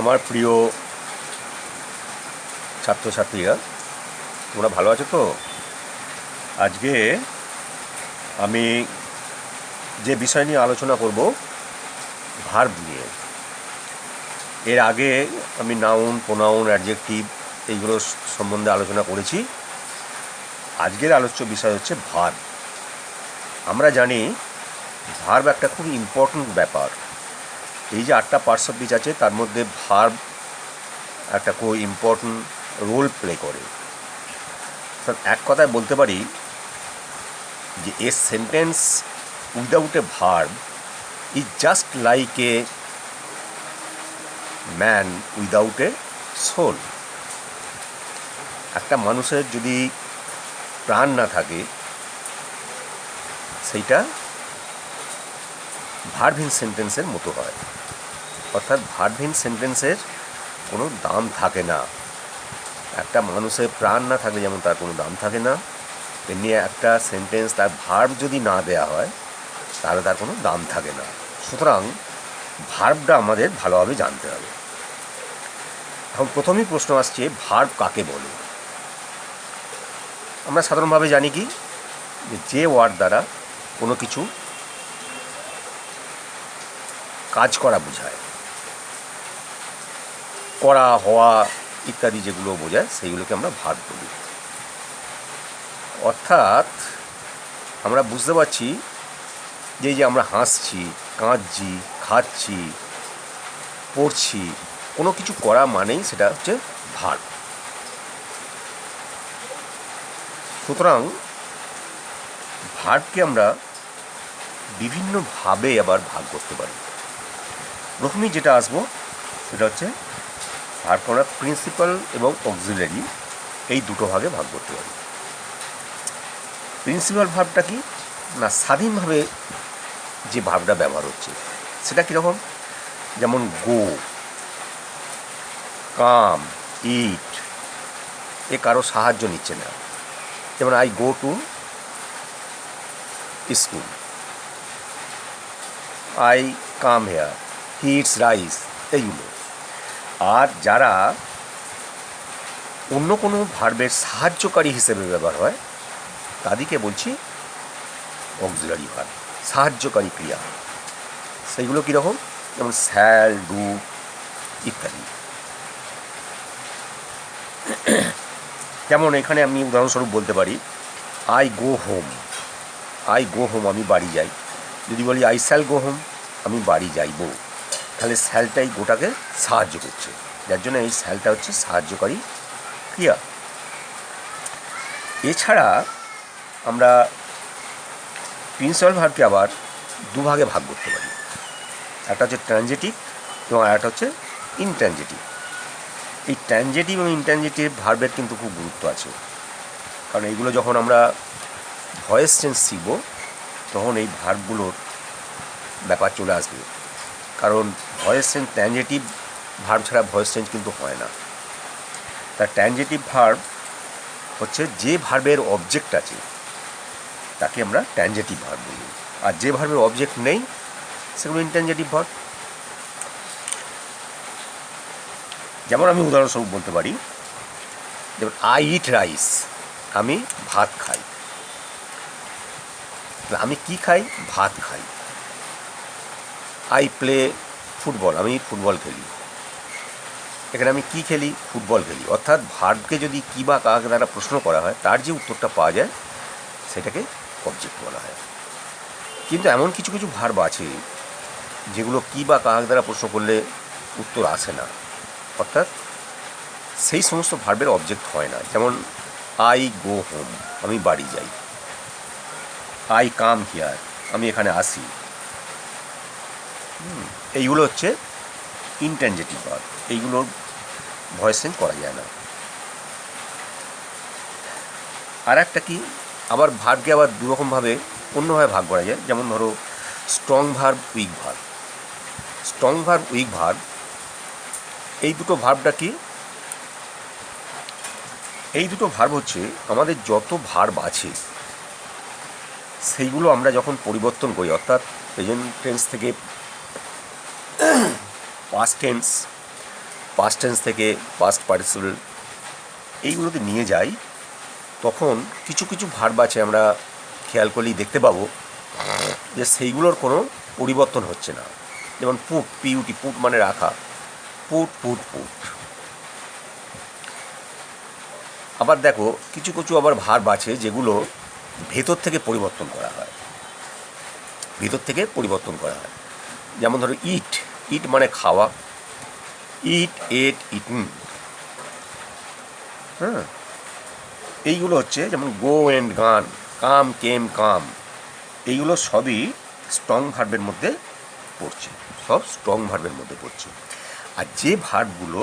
আমার প্রিয় ছাত্রছাত্রীরা, তোমরা ভালো আছো তো? আজকে আমি যে বিষয় নিয়ে আলোচনা করব, ভার্ব নিয়ে। এর আগে আমি নাউন, প্রোনাউন, অ্যাডজেক্টিভ এইগুলো সম্বন্ধে আলোচনা করেছি। আজকের আলোচ্য বিষয় হচ্ছে ভার্ব। আমরা জানি ভার্ব একটা খুব ইম্পর্ট্যান্ট ব্যাপার। এই যে 8টা পার্টস অফ স্পিচ আছে, তার মধ্যে ভার্ব একটা খুব ইম্পর্ট্যান্ট রোল প্লে করে। এক কথায় বলতে পারি যে a sentence without a verb is just like a man without a soul. একটা মানুষের যদি প্রাণ না থাকে, সেইটা ভার্বহীন সেন্টেন্সের মতো হয়। অর্থাৎ ভার্বহীন সেন্টেন্সের কোনো দাম থাকে না। একটা মানুষের প্রাণ না থাকলে যেমন তার কোনো দাম থাকে না, তেমনি একটা সেন্টেন্স তার ভার্ব যদি না দেয়া হয় তাহলে তার কোনো দাম থাকে না। সুতরাং ভার্বটা আমাদের ভালোভাবে জানতে হবে। এখন প্রথমেই প্রশ্ন আসছে, ভার্ব কাকে বলে? আমরা সাধারণভাবে জানি কি, যে ওয়ার্ড দ্বারা কোনো কিছু কাজ করা বোঝায়, করা, হওয়া ইত্যাদি যেগুলো বোঝায়, সেইগুলোকে আমরা ভার্ব বলি। অর্থাৎ আমরা বুঝতে পারছি যে আমরা হাসছি, কাঁদছি, খাচ্ছি, পড়ছি, কোনো কিছু করা মানেই সেটা হচ্ছে ভার্ব। সুতরাং ভার্বকে আমরা বিভিন্নভাবে আবার ভাগ করতে পারি। প্রথমেই যেটা আসবো সেটা হচ্ছে ভার্বকে আমরা প্রিন্সিপাল এবং অক্সিলারি এই দুটো ভাগে ভাগ করতে পারি। প্রিন্সিপাল ভার্বটা কি না, স্বাধীনভাবে যে ভার্বটা ব্যবহার হচ্ছে সেটা কীরকম? যেমন গো, কাম, ইট, এ কারো সাহায্য নিচ্ছে না। যেমন I go to school, I come here, he eats rice, এইগুলো। আর যারা অন্য কোনো ভার্বের সাহায্যকারী হিসেবে ব্যবহার হয় তাদেরকে বলছি অক্সিলারি ভার্ব, সাহায্যকারী ক্রিয়া। সেইগুলো কীরকম? যেমন শ্যাল, ডু ইত্যাদি। যেমন এখানে আমি উদাহরণস্বরূপ বলতে পারি I go home, I go home আমি বাড়ি যাই। যদি বলি আই শ্যাল গো হোম, আমি বাড়ি যাইব, তাহলে শ্যালটাই গোটাকে সাহায্য করছে, যার জন্য এই শ্যালটা হচ্ছে সাহায্যকারী ক্রিয়া। এছাড়া আমরা প্রিন্সিপাল ভার্বকে আবার দুভাগে ভাগ করতে পারি। একটা হচ্ছে ট্রানজিটিভ এবং আরেকটা হচ্ছে ইনট্রানজিটিভ। এই ট্রানজিটিভ এবং ইনট্রানজিটিভ ভার্বের কিন্তু খুব গুরুত্ব আছে, কারণ এইগুলো যখন আমরা ভয়েস চেঞ্জ শিখব তখন এই ভার্বগুলোর ব্যাপার চলে আসবে। কারণ ভয়েস চেঞ্জ, ট্রানজিটিভ ভার্ব ছাড়া ভয়েস চেঞ্জ কিন্তু হয় না। তার ট্রানজিটিভ ভার্ব হচ্ছে যে ভার্বের অবজেক্ট আছে তাকে আমরা ট্রানজিটিভ ভার্ব বলি, আর যে ভার্বের অবজেক্ট নেই সেগুলো ইনট্রানজিটিভ ভার্ব। যেমন আমি উদাহরণস্বরূপ বলতে পারি, যেমন আই ইট রাইস, আমি ভাত খাই। আমি কি খাই? ভাত খাই। আই প্লে ফুটবল, আমি ফুটবল খেলি। এখানে আমি কি খেলি? ফুটবল খেলি। অর্থাৎ ভার্বকে যদি কী বা কাক দ্বারা প্রশ্ন করা হয়, তার যে উত্তরটা পাওয়া যায় সেটাকে অবজেক্ট বলা হয়। কিন্তু এমন কিছু কিছু ভার্ব আছে যেগুলো কী বা কাক দ্বারা প্রশ্ন করলে উত্তর আসে না, অর্থাৎ সেই সমস্ত ভার্বের অবজেক্ট হয় না। যেমন আই গো হোম, আমি বাড়ি যাই। আই কাম হিয়ার, আমি এখানে আসি। এইগুলো হচ্ছে ইনট্রানজিটিভ ভার্ব, এইগুলোর ভয়েস চেঞ্জ করা যায় না। আর একটা কি, আবার ভার্বকে আবার দুরকমভাবে অন্যভাবে ভাগ করা যায়। যেমন ধরো strong verb, week verb. Strong verb, week verb, এই দুটো ভার্বটা কি? এই দুটো ভার্ব হচ্ছে আমাদের যত ভার্ব আছে সেইগুলো আমরা যখন পরিবর্তন করি, অর্থাৎ প্রেজেন্ট টেন্স থেকে পাস্ট টেন্স পাস্ট টেন্স থেকে পাস্ট পার্টিসিপল এইগুলোতে নিয়ে যাই, তখন কিছু কিছু ভার্ব আছে আমরা খেয়াল করলেই দেখতে পাবো যে সেইগুলোর কোনো পরিবর্তন হচ্ছে না। যেমন পুট, পিউটি, পুট মানে রাখা, পুট পুট পুট। আবার দেখো কিছু কিছু আবার ভার্ব আছে যেগুলো ভেতর থেকে পরিবর্তন করা হয়, ভেতর থেকে পরিবর্তন করা হয়। যেমন ধরো ইট, ইট মানে খাওয়া, ইট, এট, ইটন। হ্যাঁ, এইগুলো হচ্ছে যেমন গো অ্যান্ড গান, কাম, কেম, কাম, এইগুলো সবই স্ট্রং ভার্বের মধ্যে পড়ছে, সব স্ট্রং ভার্বের মধ্যে পড়ছে। আর যে ভার্বগুলো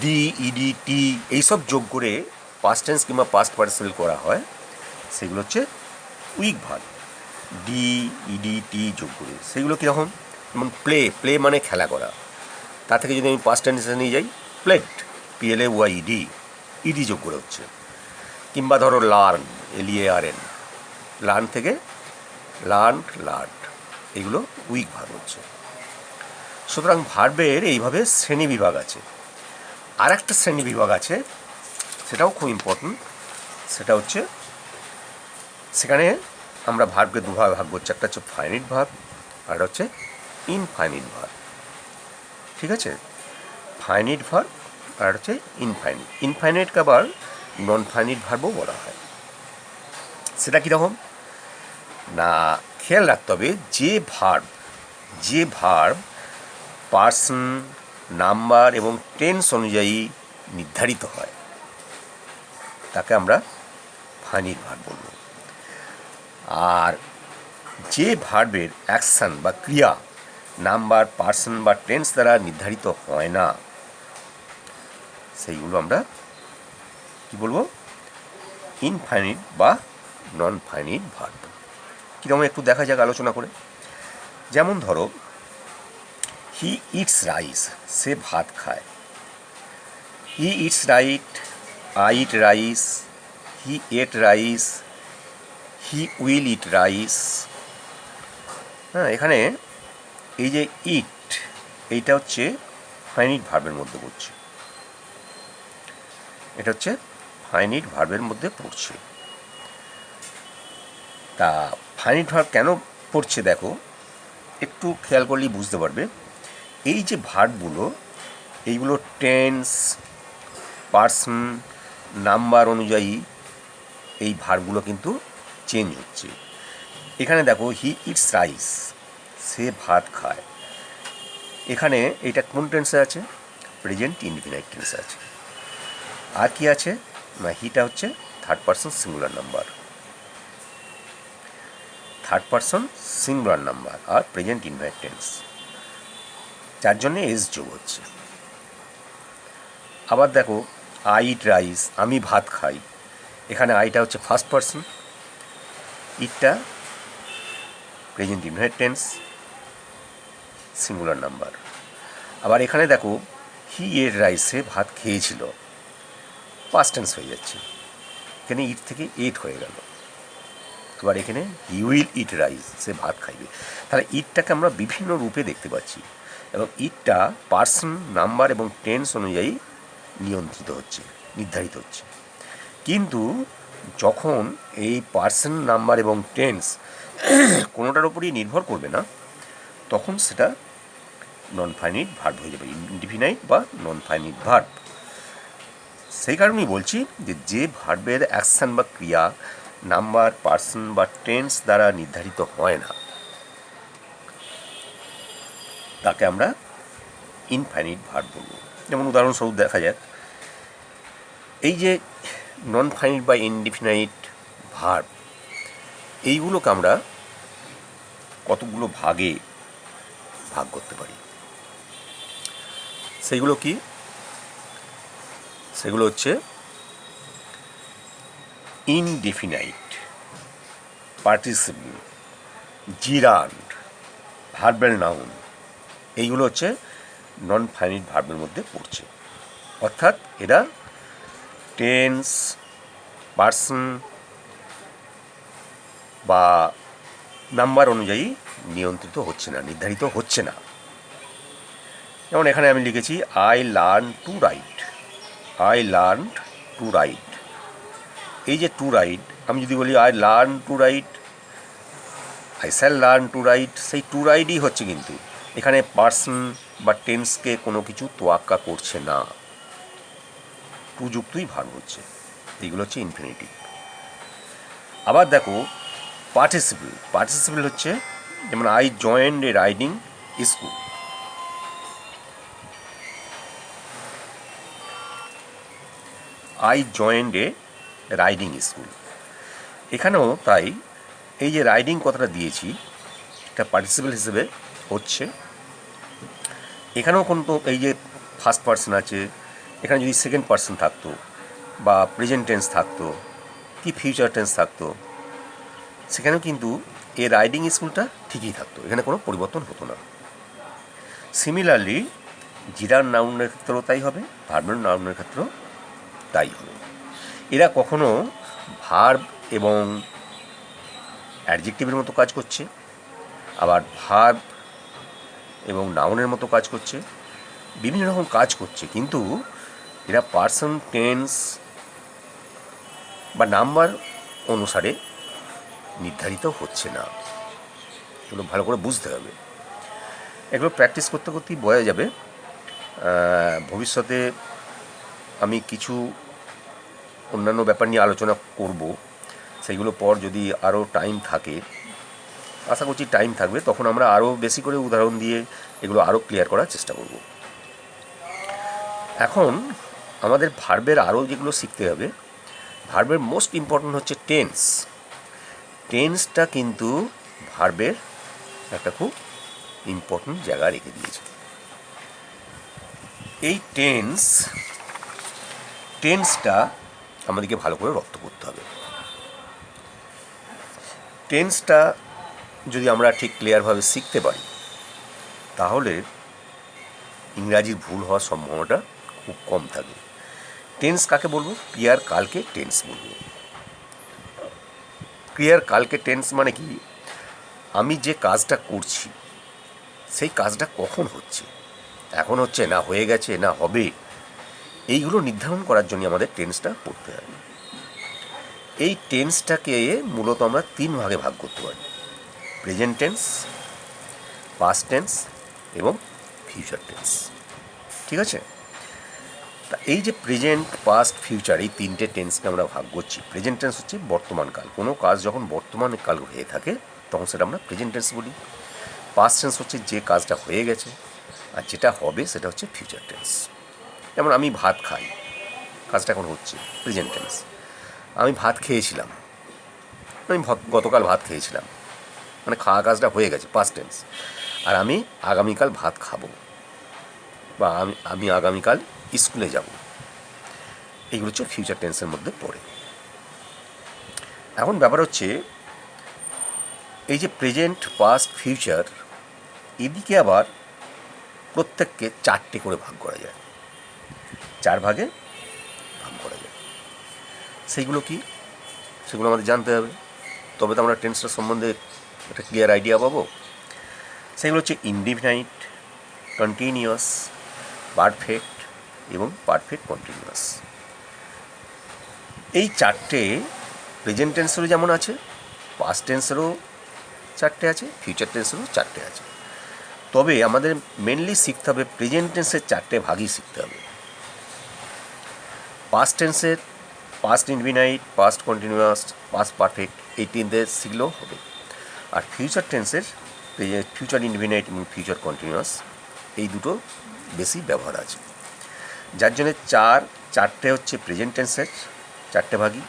ডি, ইডি, টি এইসব যোগ করে পাস্ট টেন্স কিংবা পাস্ট পার্টিসিপল করা হয়, সেগুলো হচ্ছে উইক ভার্ব। ডি, ইডি, টি যোগ করে সেগুলো কীরকম? যেমন প্লে, প্লে মানে খেলা করা, তা থেকে যদি আমি পাস্ট টেন্সে নিয়ে যাই প্লেট, PLAYED, ইডি যোগ করে হচ্ছে। কিংবা ধরো লার্ন, LEARN, লার্ন থেকে লার্ন, লার্ন, এগুলো উইক ভার্ব হচ্ছে। সুতরাং ভার্বের এইভাবে শ্রেণী বিভাগ আছে। আর একটা শ্রেণী বিভাগ আছে, সেটাও খুব ইম্পর্টেন্ট, সেটা হচ্ছে সেখানে আমরা ভার্বকে দুভাবে ভাগ করছি, একটা হচ্ছে ফাইনিট ভার্ব আর একটা হচ্ছে ইনফাইনিট ভার্ব। ঠিক আছে, ফাইনিট ভার্ব আর হচ্ছে ইনফাইনিট। ইনফাইনিটকে আবার নন ফাইনিট ভার্বও বলা হয়। সেটা কীরকম না, খেয়াল রাখতে হবে যে ভার্ব পার্সন, নাম্বার এবং টেন্স অনুযায়ী নির্ধারিত হয় তাকে আমরা ফাইনিট ভার্ব বলব। আর যে ভার্বের অ্যাকশান বা ক্রিয়া নাম্বার, পার্সন বা টেন্স দ্বারা নির্ধারিত হয় না, সেইগুলো আমরা কী বলবো? ইনফাইনিট বা নন ফাইনিট ভার্ব। কীরকম একটু দেখা যাক আলোচনা করে। যেমন ধরো হি ইটস রাইস, সে ভাত খায়। He eats right, I eat rice, he ate rice, he will eat rice. হ্যাঁ, এখানে এই যে ইট, এইটা হচ্ছে ফাইনিট ভার্বের মধ্যে পড়ছে, এটা হচ্ছে ফাইনিট ভার্বের মধ্যে পড়ছে। তা ফাইনিট ভার্ব কেন পড়ছে দেখো, একটু খেয়াল করলেই বুঝতে পারবে। এই যে ভার্বগুলো, এইগুলো টেন্স, পার্সন, নাম্বার অনুযায়ী এই ভার্বগুলো কিন্তু চেঞ্জ হচ্ছে। এখানে দেখো হি ইটস রাইস, সে ভাত খায়, এখানে এইটা কোন টেন্সে আছে? প্রেজেন্ট ইনডিফিনাইট টেন্সে আছে। আর কি আছে না, হিটা হচ্ছে third person singular number, third person singular number আর প্রেজেন্ট ইনডিফিনাইট টেন্স, যার জন্যে এস যোগ হচ্ছে। আবার দেখো আই ইট রাইস, আমি ভাত খাই, এখানে আইটা হচ্ছে ফার্স্ট পারসন, ইটটা present indefinite tense singular number. আবার এখানে দেখো হি এট রাইস, সে ভাত খেয়েছিল, পাস্ট টেন্স হয়ে যাচ্ছে, এখানে ইট থেকে এট হয়ে গেল। আবার এখানে হি উইল ইট রাইস, সে ভাত খাইবে। তাহলে ইটটাকে আমরা বিভিন্ন রূপে দেখতে পাচ্ছি এবং ইটটা পার্সন, নাম্বার এবং টেন্স অনুযায়ী নিয়ন্ত্রিত হচ্ছে, নির্ধারিত হচ্ছে। কিন্তু যখন এই পার্সন, নাম্বার এবং টেন্স কোনোটার উপরই নির্ভর করবে না, তখন সেটা নন ফাইনিট ভার্ব হয়ে যাবে, ইনডিফিনাইট বা নন ফাইনিট ভার্ব। সেই কারণেই বলছি যে ভার্বের অ্যাকশান বা ক্রিয়া নাম্বার, পার্সন বা টেন্স দ্বারা নির্ধারিত হয় না, তাকে আমরা ইনফাইনিট ভার্ব বলব। যেমন উদাহরণস্বরূপ দেখা যাক, এই যে নন ফাইনিট বা ইনডিফিনাইট ভার্ব, এইগুলোকে আমরা কতগুলো ভাগে ভাগ করতে পারি। সেইগুলো কি? সেগুলো হচ্ছে ইনডেফিনাইট, পার্টিসিপল, জিরান্ড, ভার্বাল নাউন, এইগুলো হচ্ছে নন ফাইনিট ভার্বের মধ্যে পড়ছে। অর্থাৎ এরা টেন্স, পার্সন বা নাম্বার অনুযায়ী নিয়ন্ত্রিত হচ্ছে না, নির্ধারিত হচ্ছে না। যেমন এখানে আমি লিখেছি I learn to right, I learn to right. এই যে টু রাইট, আমি যদি বলি I learn to right, I shall learn to right, সেই টু রাইটই হচ্ছে, কিন্তু এখানে পার্সন বা টেন্সকে কোনো কিছু তোয়াক্কা করছে না, টু যুক্তই ভার্ব হচ্ছে। এইগুলো হচ্ছে ইনফিনিটিভ। আবার দেখো পার্টিসিপল, পার্টিসিপল হচ্ছে যেমন I joined A riding school, I joined A riding school. এখানেও তাই, এই যে রাইডিং কথাটা দিয়েছি এটা পার্টিসিপল হিসেবে হচ্ছে। এখানেও কিন্তু এই যে ফার্স্ট পার্সন আছে, এখানে যদি সেকেন্ড পার্সন থাকতো বা প্রেজেন্ট টেন্স থাকতো কি ফিউচার টেন্স থাকতো, সেখানেও কিন্তু এই রাইডিং স্কুলটা ঠিকই থাকতো, এখানে কোনো পরিবর্তন হতো না। সিমিলারলি জিরার নাউনের ক্ষেত্রেও তাই হবে, ভার্বের নাউনের ক্ষেত্রেও তাই হবে। এরা কখনো ভার্ব এবং অ্যাডজেক্টিভের মতো কাজ করছে, আবার ভার্ব এবং নাউনের মতো কাজ করছে, বিভিন্ন রকম কাজ করছে, কিন্তু এরা পার্সন, টেন্স বা নাম্বার অনুসারে নির্ধারিত হচ্ছে না। এগুলো ভালো করে বুঝতে হবে। এগুলো প্র্যাকটিস করতে করতেই বোঝা যাবে। ভবিষ্যতে আমি কিছু অন্যান্য ব্যাপার নিয়ে আলোচনা করব, সেইগুলো পর যদি আরও টাইম থাকে, আশা করছি টাইম থাকবে, তখন আমরা আরও বেশি করে উদাহরণ দিয়ে এগুলো আরও ক্লিয়ার করার চেষ্টা করব। এখন আমাদের ভার্বের আরও যেগুলো শিখতে হবে, ভার্বের মোস্ট ইম্পর্ট্যান্ট হচ্ছে টেন্স। টেন্সটা কিন্তু ভার্বের একটা খুব ইম্পর্ট্যান্ট জায়গা রেখে দিয়েছে। এই টেন্সটা আমাদেরকে ভালো করে রপ্ত করতে হবে। টেন্সটা যদি আমরা ঠিক ক্লিয়ারভাবে শিখতে পারি, তাহলে ইংরাজির ভুল হওয়ার সম্ভাবনাটা খুব কম থাকে। টেন্স কাকে বলবো? ক্রিয়ার কালকে টেন্স বলবো। ক্রিয়ার কালকে টেন্স মানে কি? আমি যে কাজটা করছি সেই কাজটা কখন হচ্ছে, এখন হচ্ছে না হয়ে গেছে না হবে, এইগুলো নির্ধারণ করার জন্য আমাদের টেন্সটা পড়তে হবে। এই টেন্সটাকে মূলত আমরা 3 ভাগে ভাগ করতে পারি: প্রেজেন্ট টেন্স, পাস্ট টেন্স এবং ফিউচার টেন্স। ঠিক আছে? তা এই যে প্রেজেন্ট, পাস্ট, ফিউচার, এই 3টে টেন্সকে আমরা ভাগ করছি। প্রেজেন্ট টেন্স হচ্ছে বর্তমান কাল, কোনো কাজ যখন বর্তমান কাল হয়ে থাকে তখন সেটা আমরা প্রেজেন্ট টেন্স বলি। পাস্ট টেন্স হচ্ছে যে কাজটা হয়ে গেছে, আর যেটা হবে সেটা হচ্ছে ফিউচার টেন্স। যেমন আমি ভাত খাই, কাজটা এখন হচ্ছে, প্রেজেন্ট টেন্স। আমি ভাত খেয়েছিলাম, আমি গতকাল ভাত খেয়েছিলাম, মানে খাওয়া কাজটা হয়ে গেছে, পাস্ট টেন্স। আর আমি আগামীকাল ভাত খাবো, বা আমি আগামীকাল স্কুলে যাব, এইগুলো হচ্ছে ফিউচার টেন্সের মধ্যে পড়ে। এখন ব্যাপার হচ্ছে এই যে প্রেজেন্ট, পাস্ট, ফিউচার, এদিকে আবার প্রত্যেককে 4টে করে ভাগ করা যায়, 4 ভাগে ভাগ করা যায়। সেইগুলো কি, সেগুলো আমাদের জানতে হবে, তবে তো আমরা টেন্সটার সম্বন্ধে একটা ক্লিয়ার আইডিয়া পাবো। সেগুলো হচ্ছে ইনডিফিনাইট, কন্টিনিউয়াস, পারফেক্ট এবং পারফেক্ট কন্টিনিউয়াস। এই 4টে প্রেজেন্ট টেন্সেরও যেমন আছে, পাস্ট টেন্সেরও 4টে আছে, ফিউচার টেন্সেরও 4টে আছে। তবে আমাদের মেনলি শিখতে হবে প্রেজেন্ট টেন্সের 4টে ভাগই শিখতে হবে। পাস্ট টেন্সের past indefinite, past continuous, past perfect, এই 3টে শিখলেও হবে। আর ফিউচার টেন্সের ফিউচার ইনডিফিনাইট এবং ফিউচার কন্টিনিউয়াস, এই দুটো বেশি ব্যবহার আছে। যার জন্যে 4টে হচ্ছে প্রেজেন্ট টেন্সের 4টে ভাগই,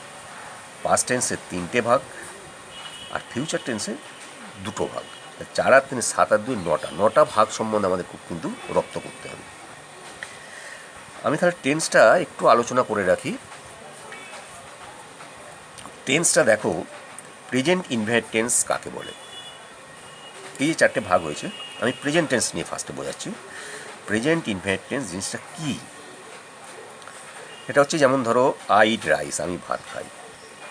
পাস্ট টেন্সের 3টে ভাগ, আর ফিউচার টেন্সের 2টো ভাগ। 4 আর 3 7 আর 2 9টা ভাগ সম্বন্ধে আমাদের খুব কিন্তু রপ্ত করতে হবে। আমি তাহলে টেন্সটা একটু আলোচনা করে রাখি। টেন্সটা দেখো, প্রেজেন্ট ইনডিফিনাইট টেন্স কাকে বলে? এই যে 4টে ভাগ হয়েছে, আমি প্রেজেন্ট টেন্স নিয়ে ফার্স্টে বোঝাচ্ছি। প্রেজেন্ট ইনডিফিনাইট টেন্স জিনিসটা কী? এটা হচ্ছে যেমন ধরো আই ইট রাইস, আমি ভাত খাই।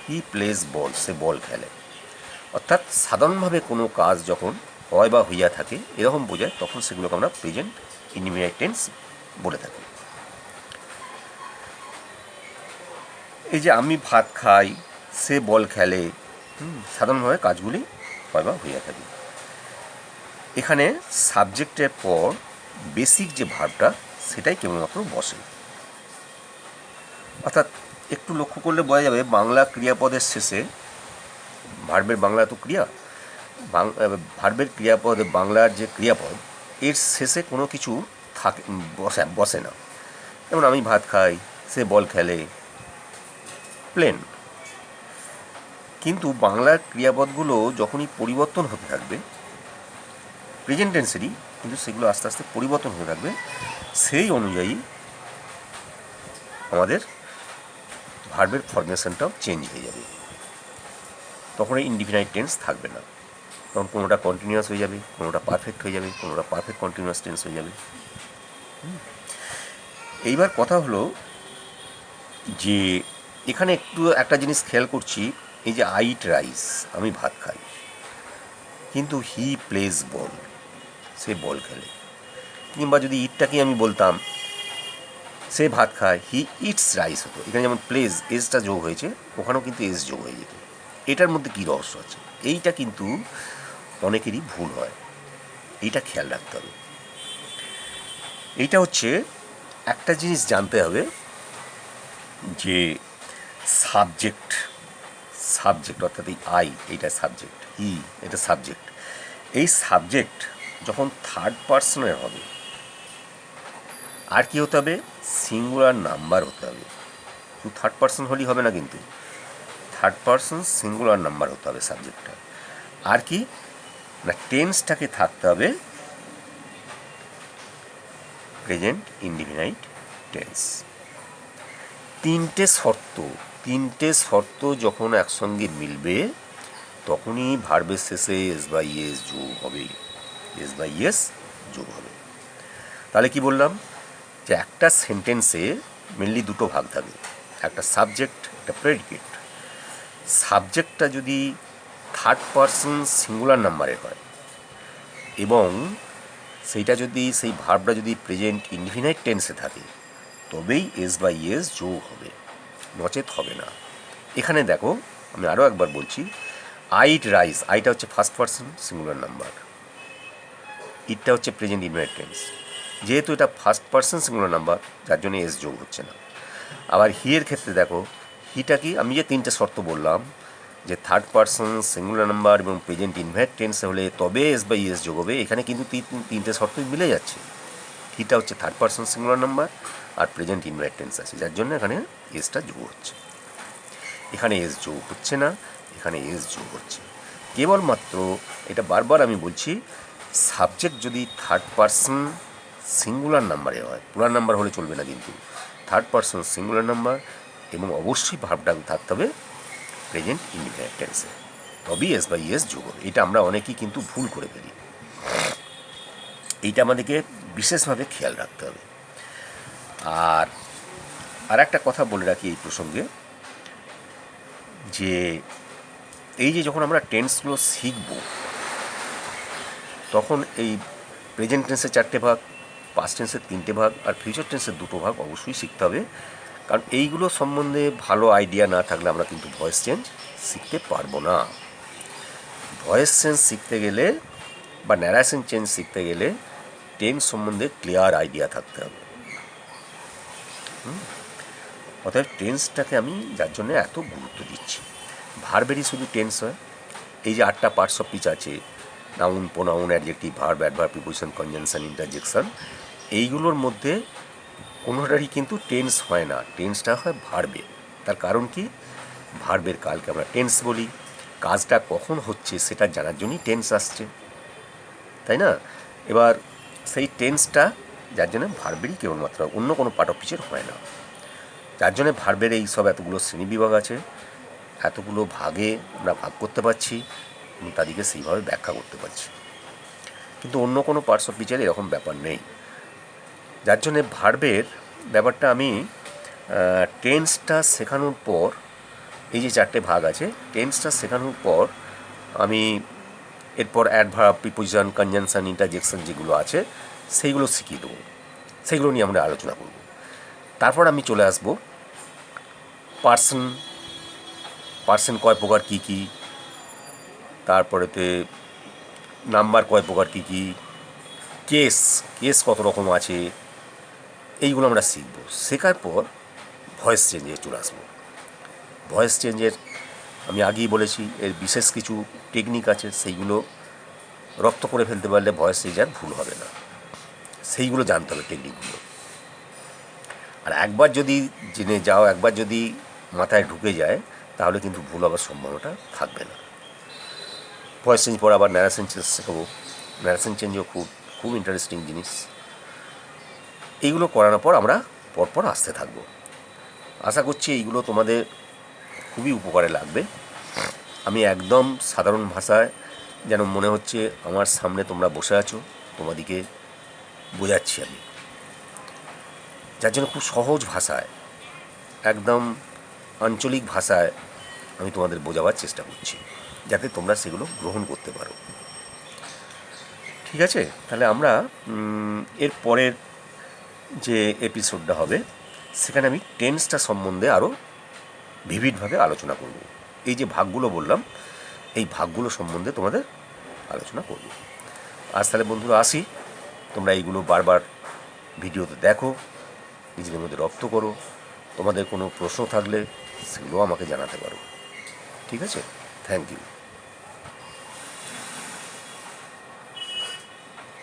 হি প্লেস বল, সে বল খেলে। অর্থাৎ সাধারণভাবে কোনো কাজ যখন হয় বা হইয়া থাকে এরকম বোঝায়, তখন সেগুলোকে আমরা প্রেজেন্ট ইনডিফিনাইট টেন্স বলে থাকি। এই যে আমি ভাত খাই, সে বল খেলে, সাধারণভাবে কাজগুলি হয় বা হইয়া থাকে। এখানে সাবজেক্টের পর বেসিক যে ভার্বটা সেটাই কেবলমাত্র বসে। অর্থাৎ একটু লক্ষ্য করলে বোঝা যাবে বাংলা ক্রিয়াপদের শেষে, ভার্বের বাংলা তো ক্রিয়া, ভার্বের ক্রিয়াপদ বাংলার যে ক্রিয়াপদ এর শেষে কোনো কিছু থাকে বসে না। যেমন আমি ভাত খাই, সে বল খেলে, প্লেন। কিন্তু বাংলার ক্রিয়াপদগুলো যখনই পরিবর্তন হতে থাকবে, প্রেজেন্ট টেন্সেরই, কিন্তু সেগুলো আস্তে আস্তে পরিবর্তন হতে থাকবে, সেই অনুযায়ী আমাদের ভার্বের ফরমেশনটাও চেঞ্জ হয়ে যাবে। তখন এই ইনডিফিনাইট টেন্স থাকবে না, তখন কোনোটা কন্টিনিউয়াস হয়ে যাবে, কোনোটা পারফেক্ট হয়ে যাবে, কোনোটা পারফেক্ট কন্টিনিউয়াস টেন্স হয়ে যাবে। এইবার কথা হলো যে এখানে একটু একটা জিনিস খেয়াল করছি, এই যে আই ইট রাইস, আমি ভাত খাই, কিন্তু হি প্লেজ বল, সে বল খেলে। কিংবা যদি ইটটাকে আমি বলতাম সে ভাত খায়, হি ইটস রাইস হতো। এখানে যেমন প্লেজ এসটা যোগ হয়েছে, ওখানেও কিন্তু এস যোগ হয়ে যেত। এটার মধ্যে কী রহস্য আছে? এইটা কিন্তু অনেকেরই ভুল হয়, এইটা খেয়াল রাখতে হবে। এইটা হচ্ছে একটা জিনিস জানতে হবে যে সাবজেক্ট অর্থাৎ এই আই, এইটা সাবজেক্ট, হি এটা সাবজেক্ট। এই সাবজেক্ট যখন থার্ড পার্সনের হবে, আর কি হতে হবে? সিঙ্গুলার নাম্বার হতে হবে। শুধু থার্ড পার্সন হলেই হবে না, কিন্তু থার্ড পার্সন সিঙ্গুলার নাম্বার হতে হবে সাবজেক্টটা। আর কি না, টেন্সটাকে থাকতে হবে প্রেজেন্ট ইনডিফিনাইট টেন্স। তিনটে শর্ত যখন একসঙ্গে মিলবে, তখনই ভার্বের শেষে এস বাই এস যোগ হবে, তাহলে কি বললাম যে একটা সেন্টেন্সে মেনলি দুটো ভাগ থাকে, একটা সাবজেক্ট, একটা প্রেডিকেট। সাবজেক্টটা যদি থার্ড পার্সন সিঙ্গুলার নাম্বারে হয় এবং সেইটা যদি, সেই ভার্বটা যদি প্রেজেন্ট ইনডিফিনাইট টেন্সে থাকে, তবেই এস বাই এস যোগ হবে, নচেত হবে না। এখানে দেখো, আমি আরও একবার বলছি, আই ইট রাইস, আইটা হচ্ছে ফার্স্ট পার্সন সিঙ্গুলার নাম্বার, ইটটা হচ্ছে প্রেজেন্ট ইনডিফিনাইট টেন্স। যেহেতু এটা ফার্স্ট পার্সন সিঙ্গুলার নাম্বার, যার জন্য এস যোগ হচ্ছে না। আবার হিয়ের ক্ষেত্রে দেখো, হিটা কি, আমি যে তিনটে শর্ত বললাম যে থার্ড পার্সন সিঙ্গুলার নাম্বার এবং প্রেজেন্ট ইনডিফিনাইট টেন্সে হলে তবে এস বাই এস যোগ হবে, এখানে কিন্তু তিনটে শর্তই মিলে যাচ্ছে। হিটা হচ্ছে থার্ড পার্সন সিঙ্গুলার নাম্বার আর প্রেজেন্ট ইনডিফিনাইট টেন্স আছে, যার জন্য এখানে এসটা যোগ হচ্ছে। এখানে এস যোগ হচ্ছে না, এখানে এস যোগ হচ্ছে। কেবলমাত্র এটা বারবার আমি বলছি, সাবজেক্ট যদি থার্ড পার্সন সিঙ্গুলার নাম্বারে হয়, প্লুরাল নাম্বার হলে চলবে না, কিন্তু থার্ড পার্সন সিঙ্গুলার নাম্বার, এবং অবশ্যই ভার্বটা থাকতে হবে প্রেজেন্ট ইনডিফিনাইট টেন্সে, তবেই এস বাই এস যোগ হবে। এটা আমরা অনেকেই কিন্তু ভুল করে ফেলি, এইটা আমাদেরকে বিশেষভাবে খেয়াল রাখতে হবে। আর একটা কথা বলে রাখি এই প্রসঙ্গে, যে এই যে যখন আমরা টেন্সগুলো শিখব, তখন এই প্রেজেন্ট টেন্সের 4টে ভাগ, পাস্ট টেন্সের 3টে ভাগ আর ফিউচার টেন্সের 2টো ভাগ অবশ্যই শিখতে হবে। কারণ এইগুলো সম্বন্ধে ভালো আইডিয়া না থাকলে আমরা কিন্তু ভয়েস চেঞ্জ শিখতে পারবো না। ভয়েস চেঞ্জ শিখতে গেলে বা ন্যারেশন চেঞ্জ শিখতে গেলে টেন্স সম্বন্ধে ক্লিয়ার আইডিয়া থাকতে হবে। অর্থাৎ টেন্সটাকে আমি যার জন্য এত গুরুত্ব দিচ্ছি। ভার্বেরই শুধু টেন্স হয়, এই যে 8টা পার্টস অফ স্পিচ আছে, noun, pronoun, adjective, verb, adverb, preposition, conjunction, interjection, এইগুলোর মধ্যে কোনোটারই কিন্তু টেন্স হয় না, টেন্সটা হয় ভার্বে। তার কারণ কি, ভার্বের কালকে আমরা টেন্স বলি, কাজটা কখন হচ্ছে সেটা জানার জন্যই টেন্স আসছে, তাই না? এবার সেই টেন্সটা যার জন্য ভার্বেরই কেবলমাত্র, অন্য কোনো পার্ট অফ স্পিচের হয় না। যার জন্য ভার্বের এই সব এতগুলো শ্রেণীবিভাগ আছে, এতগুলো ভাগে আমরা ভাগ করতে পারছি এবং তাদেরকে সেইভাবে ব্যাখ্যা করতে পারছি। কিন্তু অন্য কোনো পার্টস অফ স্পিচের এরকম ব্যাপার নেই। যার জন্যে ভার্বের ব্যাপারটা আমি টেন্সটা শেখানোর পর, এই যে 4টে ভাগ আছে, টেন্সটা শেখানোর পর আমি এরপর অ্যাডভার্ব, প্রিপোজিশন, কনজাংশন, ইন্টারজেকশন যেগুলো আছে সেইগুলো শিখিয়ে দেবো, সেইগুলো নিয়ে আমরা আলোচনা করব। তারপর আমি চলে আসব পার্সন কয় প্রকার কী কী, তারপরেতে নাম্বার কয় প্রকার কী কী, কেস কত রকম আছে, এইগুলো আমরা শিখব। শেখার পর ভয়েস চেঞ্জে চলে আসবো। ভয়েস চেঞ্জের আমি আগেই বলেছি এর বিশেষ কিছু টেকনিক আছে, সেইগুলো রপ্ত করে ফেলতে পারলে ভয়েস চেঞ্জ আর ভুল হবে না। সেইগুলো জানতে হবে টেকনিকগুলো। আর একবার যদি জেনে যাও, একবার যদি মাথায় ঢুকে যায়, তাহলে কিন্তু ভুল হওয়ার সম্ভাবনাটা থাকবে না। ভয়েস চেঞ্জ পর আবার ন্যারেশন চেঞ্জ শেখাবো। ন্যারেশন চেঞ্জও খুব ইন্টারেস্টিং জিনিস। এইগুলো করানোর পর আমরা পরপর আসতে থাকবো। আশা করছি এইগুলো তোমাদের খুবই উপকারে লাগবে। আমি একদম সাধারণ ভাষায়, যেন মনে হচ্ছে আমার সামনে তোমরা বসে আছো, তোমাদিকে বোঝাচ্ছি আমি, যার জন্য খুব সহজ ভাষায়, একদম আঞ্চলিক ভাষায় আমি তোমাদের বোঝাবার চেষ্টা করছি, যাতে তোমরা সেগুলো গ্রহণ করতে পারো। ঠিক আছে, তাহলে আমরা এর পরের যে এপিসোডটা হবে সেখানে আমি টেন্সটা সম্বন্ধে আরও ভিভিডভাবে আলোচনা করব। এই যে ভাগগুলো বললাম, এই ভাগগুলো সম্বন্ধে তোমাদের আলোচনা করব। আজ তাহলে বন্ধুরা আসি, তোমরা এইগুলো বারবার ভিডিওতে দেখো, নিজেদের মধ্যে রপ্ত করো। তোমাদের কোনো প্রশ্ন থাকলে সেগুলো আমাকে জানাতে পারো। ঠিক আছে, থ্যাংক ইউ।